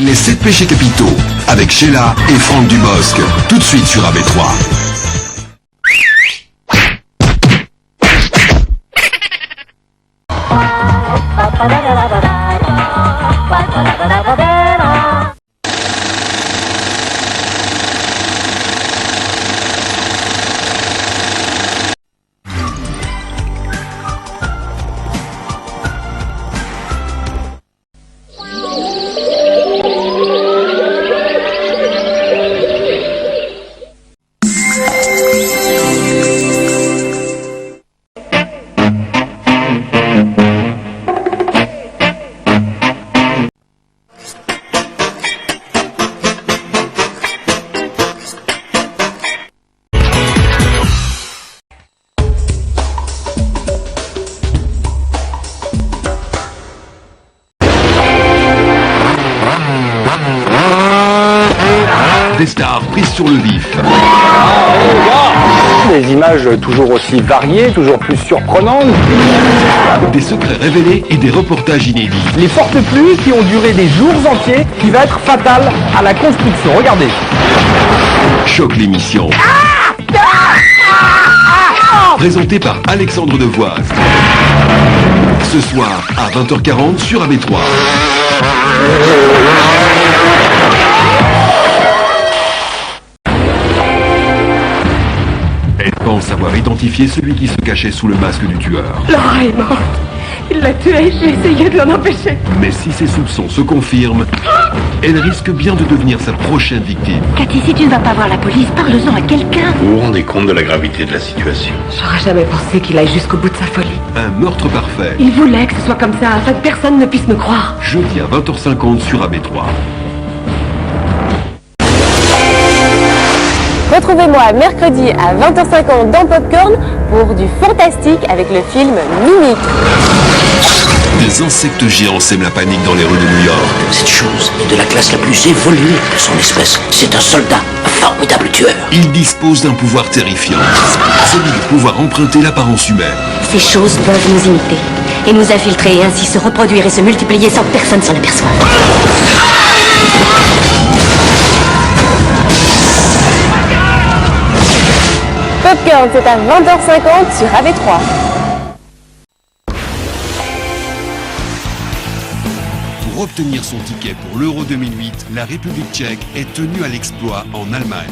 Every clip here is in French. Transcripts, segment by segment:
Les 7 péchés capitaux, avec Sheila et Franck Dubosc, tout de suite sur AB3. Des stars prises sur le vif. Des images toujours aussi variées, toujours plus surprenantes. Des secrets révélés et des reportages inédits. Les fortes pluies qui ont duré des jours entiers, qui va être fatale à la construction. Regardez. Choc l'émission. Présenté par Alexandre Devoise. Ce soir à 20h40 sur AB3. Elle pense avoir identifié celui qui se cachait sous le masque du tueur. Laura est morte. Il l'a tuée, j'ai essayé de l'en empêcher. Mais si ses soupçons se confirment, elle risque bien de devenir sa prochaine victime. Cathy, si tu ne vas pas voir la police, parle-en à quelqu'un. Vous vous rendez compte de la gravité de la situation? J'aurais jamais pensé qu'il aille jusqu'au bout de sa folie. Un meurtre parfait. Il voulait que ce soit comme ça, afin que personne ne puisse me croire. Jeudi à 20h50 sur AB3. Retrouvez-moi mercredi à 20h50 dans Popcorn pour du fantastique avec le film Mimic. Des insectes géants sèment la panique dans les rues de New York. Cette chose est de la classe la plus évoluée de son espèce. C'est un soldat, un formidable tueur. Il dispose d'un pouvoir terrifiant, celui de pouvoir emprunter l'apparence humaine. Ces choses peuvent nous imiter et nous infiltrer et ainsi se reproduire et se multiplier sans que personne s'en aperçoive. Popcorn, c'est à 20h50 sur AB3. Pour obtenir son ticket pour l'Euro 2008, la République tchèque est tenue à l'exploit en Allemagne.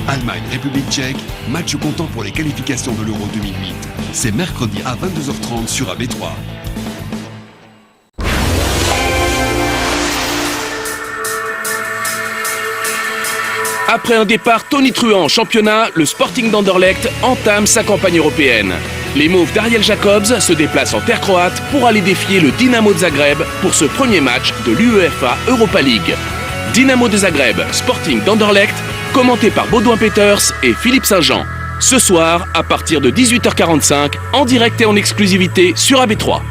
Allemagne-République tchèque, match comptant pour les qualifications de l'Euro 2008. C'est mercredi à 22h30 sur AB3. Après un départ tonitruant en championnat, le Sporting d'Anderlecht entame sa campagne européenne. Les Mauves d'Ariel Jacobs se déplacent en terre croate pour aller défier le Dynamo de Zagreb pour ce premier match de l'UEFA Europa League. Dynamo de Zagreb, Sporting d'Anderlecht, commenté par Baudouin Peters et Philippe Saint-Jean. Ce soir, à partir de 18h45, en direct et en exclusivité sur AB3.